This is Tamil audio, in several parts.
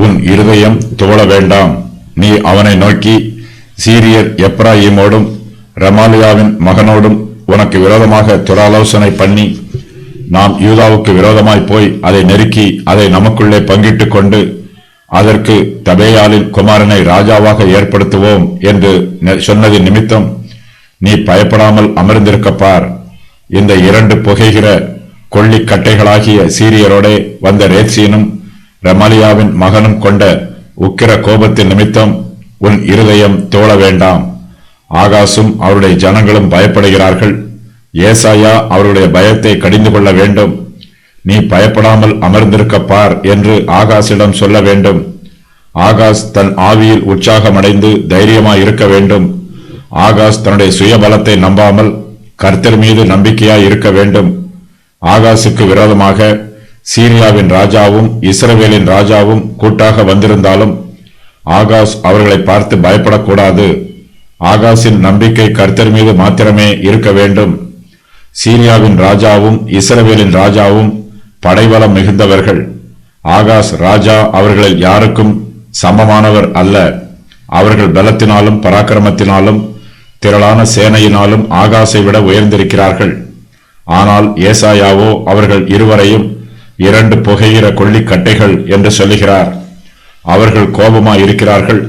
உன் இருதயம் துவள வேண்டாம். நீ அவனை நோக்கி, சீரியர் எப்ராயிமோடும் ரெமாலியாவின் மகனோடும் உனக்கு விரோதமாக துராலோசனை பண்ணி, நாம் யூதாவுக்கு விரோதமாய் போய் அதை நெருக்கி அதை நமக்குள்ளே பங்கிட்டுக் கொண்டு அதற்கு தபேயாலின் குமாரனை ராஜாவாக ஏற்படுத்துவோம் என்று சொன்னதின் நிமித்தம் நீ பயப்படாமல் அமர்ந்திருக்கப்பார். இந்த 2 புகைகிற கொள்ளிக்கட்டைகளாகிய சீரியரோடே வந்த ரேத்சீனும் ரெமலியாவின் மகனும் கொண்ட உக்கிர கோபத்தின் நிமித்தம் உன் இருதயம் தோழ வேண்டாம். ஆகாசும் அவருடைய ஜனங்களும் பயப்படுகிறார்கள். ஏசாயா அவருடைய பயத்தை கடிந்து கொள்ள வேண்டும். நீ பயப்படாமல் அமர்ந்திருக்கப்பார் என்று ஆகாசிடம் சொல்ல வேண்டும். ஆகாஸ் தன் ஆவியில் உற்சாகமடைந்து தைரியமாய் இருக்க வேண்டும். ஆகாஸ் தன்னுடைய சுயபலத்தை நம்பாமல் கர்த்தர் மீது நம்பிக்கையாய் இருக்க வேண்டும். ஆகாசுக்கு விரோதமாக சீரியாவின் ராஜாவும் இஸ்ரவேலின் ராஜாவும் கூட்டாக வந்திருந்தாலும் ஆகாஸ் அவர்களை பார்த்து பயப்படக்கூடாது. ஆகாசின் நம்பிக்கை கர்த்தர் மீது மாத்திரமே இருக்க வேண்டும். சீரியாவின் ராஜாவும் இஸ்ரவேலின் ராஜாவும் படைபலம் மிகுந்தவர்கள். ஆகாஸ் ராஜா அவர்களில் யாருக்கும் சமமானவர் அல்ல. அவர்கள் பலத்தினாலும் பராக்கிரமத்தினாலும் திரளான சேனையினாலும் ஆகாசை விட உயர்ந்திருக்கிறார்கள். ஆனால் ஏசாயாவோ அவர்கள் இருவரையும் 2 புகையிற கொள்ளிக்கட்டைகள் என்று சொல்லுகிறார். அவர்கள் கோபமாய் இருக்கிறார்கள்.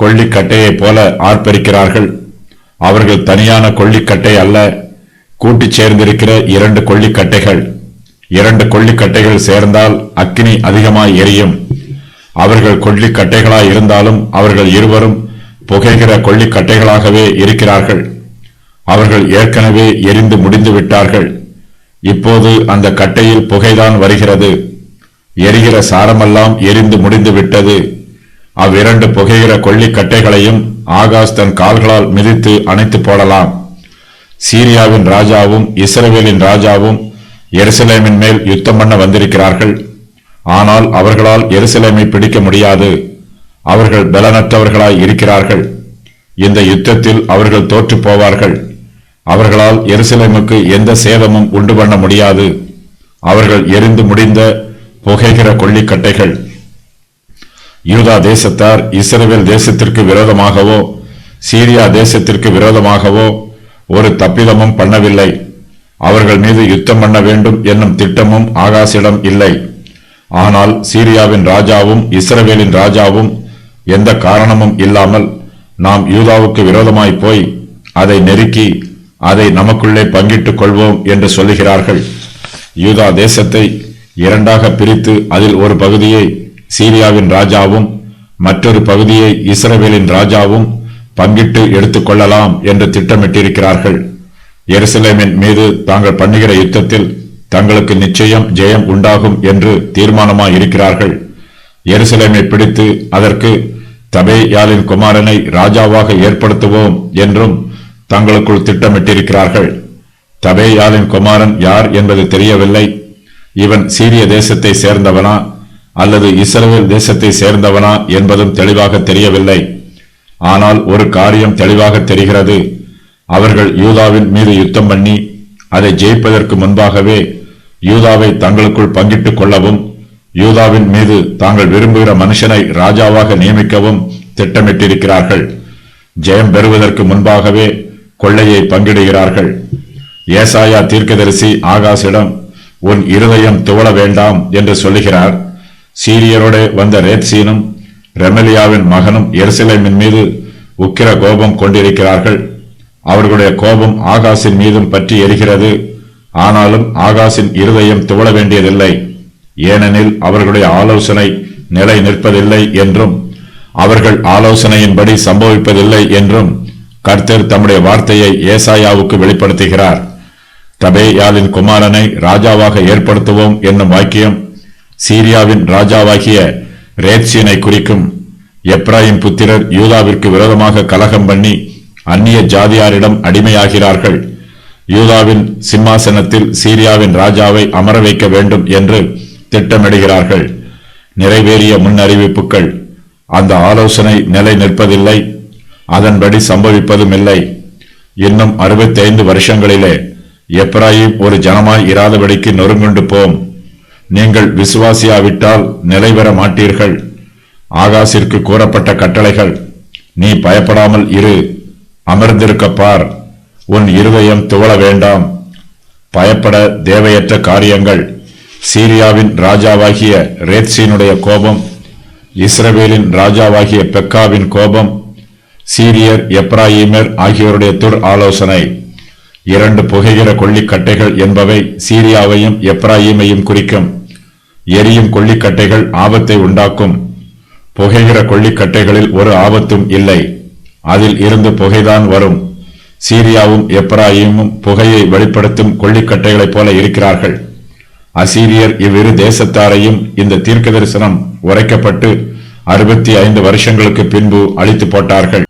கொள்ளிக்கட்டையைப் போல ஆர்ப்பரிக்கிறார்கள். அவர்கள் தனியான கொள்ளிக்கட்டை அல்ல, கூட்டிச் சேர்ந்திருக்கிற 2 கொள்ளிக்கட்டைகள். 2 கொள்ளிக்கட்டைகள் சேர்ந்தால் அக்கினி அதிகமாய் எரியும். அவர்கள் கொள்ளிக்கட்டைகளாய் இருந்தாலும் அவர்கள் இருவரும் புகைகிற கொள்ளிக்கட்டைகளாகவே இருக்கிறார்கள். அவர்கள் ஏற்கனவே எரிந்து முடிந்து விட்டார்கள். இப்போது அந்த கட்டையில் புகைதான் வருகிறது. எரிகிற சாரமெல்லாம் எரிந்து முடிந்து விட்டது. அவ்விரண்டு புகைகிற கொள்ளிக்கட்டைகளையும் ஆகாஸ் தன் கால்களால் மிதித்து அணைத்து போடலாம். சீரியாவின் ராஜாவும் இஸ்ரவேலின் ராஜாவும் எருசலேமின் மேல் யுத்தம் பண்ண வந்திருக்கிறார்கள். ஆனால் அவர்களால் எருசலேமை பிடிக்க முடியாது. அவர்கள் பலனற்றவர்களாய் இருக்கிறார்கள். இந்த யுத்தத்தில் அவர்கள் தோற்று போவார்கள். அவர்களால் எருசலேமுக்கு எந்த சேதமும் உண்டு பண்ண முடியாது. அவர்கள் எரிந்து முடிந்த புகைகிற கொள்ளிக்கட்டைகள். யூதா தேசத்தார் இஸ்ரவேல் தேசத்திற்கு விரோதமாகவோ சீரியா தேசத்திற்கு விரோதமாகவோ ஒரு தப்பிதமும் பண்ணவில்லை. அவர்கள் மீது யுத்தம் பண்ண வேண்டும் என்னும் திட்டமும் ஆகாசிடம் இல்லை. ஆனால் சீரியாவின் ராஜாவும் இஸ்ரவேலின் ராஜாவும் எந்த காரணமும் இல்லாமல் நாம் யூதாவுக்கு விரோதமாய் போய் அதை நெருக்கி அதை நமக்குள்ளே பங்கிட்டுக் கொள்வோம் என்று சொல்லுகிறார்கள். யூதா தேசத்தை இரண்டாக பிரித்து அதில் ஒரு பகுதியை சீரியாவின் ராஜாவும் மற்றொரு பகுதியை இஸ்ரவேலின் ராஜாவும் பங்கிட்டு எடுத்துக்கொள்ளலாம் என்று திட்டமிட்டிருக்கிறார்கள். எருசலேமின் மீது தாங்கள் பண்ணுகிற யுத்தத்தில் தங்களுக்கு நிச்சயம் ஜெயம் உண்டாகும் என்று தீர்மானமாய் இருக்கிறார்கள். எருசலேமை பிடித்து அதற்கு தபேயாலின் குமாரனை ராஜாவாக ஏற்படுத்துவோம் என்றும் தங்களுக்குள் திட்டமிட்டிருக்கிறார்கள். தபேயாலின் குமாரன் யார் என்பது தெரியவில்லை. இவன் சீரிய தேசத்தை சேர்ந்தவனா அல்லது இஸ்ரவேல் தேசத்தை சேர்ந்தவனா என்பதும் தெளிவாக தெரியவில்லை. ஆனால் ஒரு காரியம் தெளிவாக தெரிகிறது. அவர்கள் யூதாவின் மீது யுத்தம் பண்ணி அதை ஜெயிப்பதற்கு முன்பாகவே யூதாவை தங்களுக்குள் பங்கிட்டுக் கொள்ளவும் யூதாவின் மீது தாங்கள் விரும்புகிற மனுஷனை ராஜாவாக நியமிக்கவும் திட்டமிட்டிருக்கிறார்கள். ஜெயம் பெறுவதற்கு முன்பாகவே கொள்ளையை பங்கிடுகிறார்கள். ஏசாயா தீர்க்கதரிசி ஆகாசிடம் உன் இருதயம் துவள வேண்டாம் என்று சொல்லுகிறார். சீரியரோட வந்த ரேத்சீனும் ரெமலியாவின் மகனும் எருசலேமின் மீது உக்கிர கோபம் கொண்டிருக்கிறார்கள். அவர்களுடைய கோபம் ஆகாசின் மீதும் பற்றி எரிகிறது. ஆனாலும் ஆகாசின் இருதயம் துவள வேண்டியதில்லை. ஏனெனில் அவர்களுடைய ஆலோசனை நிலை நிற்பதில்லை என்றும் அவர்கள் ஆலோசனையின்படி சம்பவிப்பதில்லை என்றும் கர்த்தர் தம்முடைய வார்த்தையை ஏசாயாவுக்கு வெளிப்படுத்துகிறார். தபேயாலின் குமாரனை ராஜாவாக ஏற்படுத்துவோம் என்னும் வாக்கியம் சீரியாவின் ராஜாவாகிய ரேத்சீனை குறிக்கும். எப்ராயிம் புத்திரர் யூதாவிற்கு விரோதமாக கலகம் பண்ணி அந்நிய ஜாதியாரிடம் அடிமையாகிறார்கள். யூதாவின் சிம்மாசனத்தில் சீரியாவின் ராஜாவை அமர வைக்க வேண்டும் என்று திட்டமிடுகிறார்கள். நிறைவேறிய முன்னறிவிப்புகள். அந்த ஆலோசனை நிலை நிற்பதில்லை. அதன்படி சம்பவிப்பதும் இல்லை. இன்னும் 65 வருஷங்களிலே எப்ராயிம் ஒரு ஜனமாய் இராதபடிக்கு நொறுங்குண்டு போம். நீங்கள் விசுவாசியாவிட்டால் நிலை பெற மாட்டீர்கள். ஆகாசிற்கு கூறப்பட்ட கட்டளைகள், நீ பயப்படாமல் இரு, அமர்ந்திருக்க பார், உன் இருதயம் துவள வேண்டாம். பயப்பட தேவையற்ற காரியங்கள், சீரியாவின் ராஜாவாகிய ரேத்சீனுடைய கோபம், இஸ்ரவேலின் ராஜாவாகிய பெக்காவின் கோபம், சீரியர் எப்ராயிமர் ஆகியோருடைய துர் ஆலோசனை. 2 புகைகிற கொள்ளிக்கட்டைகள் என்பவை சீரியாவையும் எப்ராயிமையும் குறிக்கும். எரியும் கொள்ளிக்கட்டைகள் ஆபத்தை உண்டாக்கும். புகைகிற கொள்ளிக்கட்டைகளில் ஒரு ஆபத்தும் இல்லை, அதில் இருந்து புகைதான் வரும். சீரியாவும் எப்ராயிமும் புகையை வெளிப்படுத்தும் கொள்ளிக்கட்டைகளைப் போல இருக்கிறார்கள். அசீரியர் இவ்விரு தேசத்தாரையும் இந்த தீர்க்க தரிசனம் உரைக்கப்பட்டு 65 வருஷங்களுக்கு பின்பு அழித்து போட்டார்கள்.